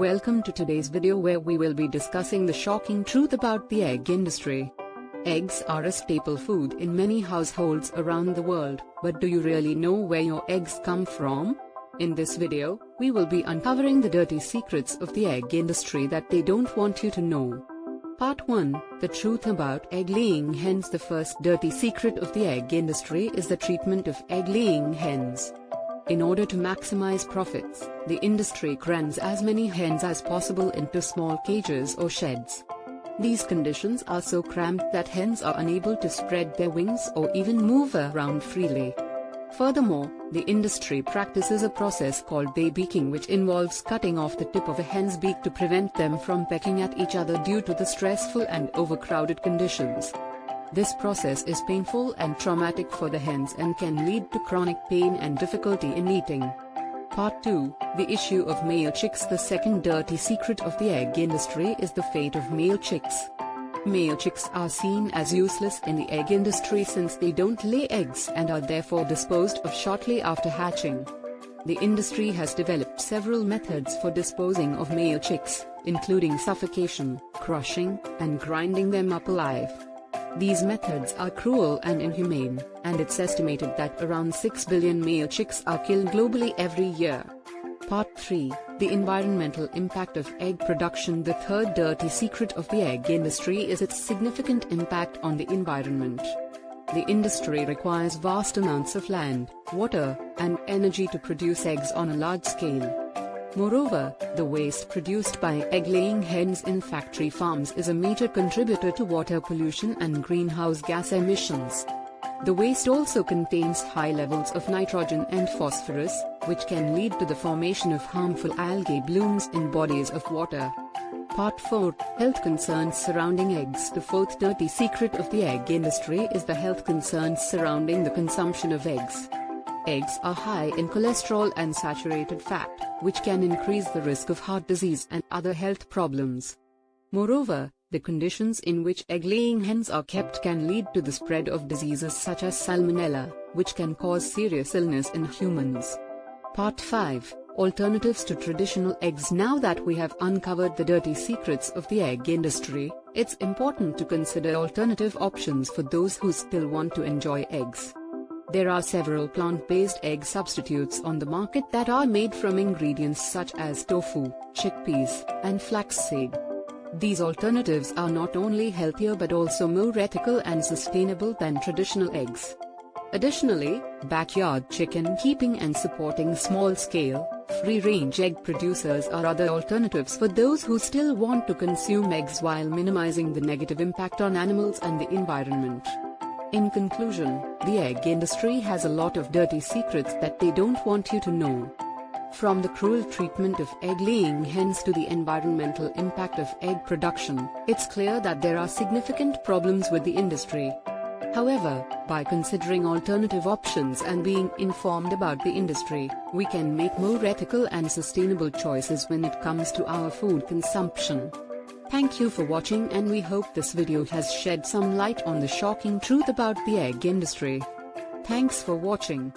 Welcome to today's video where we will be discussing the shocking truth about the egg industry. Eggs are a staple food in many households around the world, but do you really know where your eggs come from? In this video, we will be uncovering the dirty secrets of the egg industry that they don't want you to know. Part 1, The Truth About Egg-Laying Hens. The first dirty secret of the egg industry is the treatment of egg-laying hens. In order to maximize profits, the industry crams as many hens as possible into small cages or sheds. These conditions are so cramped that hens are unable to spread their wings or even move around freely. Furthermore, the industry practices a process called beaking, which involves cutting off the tip of a hen's beak to prevent them from pecking at each other due to the stressful and overcrowded conditions. This process is painful and traumatic for the hens and can lead to chronic pain and difficulty in eating. Part 2, The Issue of Male Chicks. The second dirty secret of the egg industry is the fate of male chicks. Male chicks are seen as useless in the egg industry since they don't lay eggs and are therefore disposed of shortly after hatching. The industry has developed several methods for disposing of male chicks, including suffocation, crushing, and grinding them up alive. These methods are cruel and inhumane, and it's estimated that around 6 billion male chicks are killed globally every year. Part 3, The Environmental Impact of Egg Production. The third dirty secret of the egg industry is its significant impact on the environment. The industry requires vast amounts of land, water, and energy to produce eggs on a large scale. Moreover, the waste produced by egg-laying hens in factory farms is a major contributor to water pollution and greenhouse gas emissions. The waste also contains high levels of nitrogen and phosphorus, which can lead to the formation of harmful algae blooms in bodies of water. Part 4, Health Concerns Surrounding Eggs. The fourth dirty secret of the egg industry is the health concerns surrounding the consumption of eggs. Eggs are high in cholesterol and saturated fat, which can increase the risk of heart disease and other health problems. Moreover, the conditions in which egg-laying hens are kept can lead to the spread of diseases such as salmonella, which can cause serious illness in humans. Part 5, Alternatives to Traditional Eggs. Now that we have uncovered the dirty secrets of the egg industry, it's important to consider alternative options for those who still want to enjoy eggs. There are several plant-based egg substitutes on the market that are made from ingredients such as tofu, chickpeas, and flaxseed. These alternatives are not only healthier but also more ethical and sustainable than traditional eggs. Additionally, backyard chicken keeping and supporting small-scale, free-range egg producers are other alternatives for those who still want to consume eggs while minimizing the negative impact on animals and the environment. In conclusion, the egg industry has a lot of dirty secrets that they don't want you to know. From the cruel treatment of egg-laying hens to the environmental impact of egg production, it's clear that there are significant problems with the industry. However, by considering alternative options and being informed about the industry, we can make more ethical and sustainable choices when it comes to our food consumption. Thank you for watching, and we hope this video has shed some light on the shocking truth about the egg industry. Thanks for watching.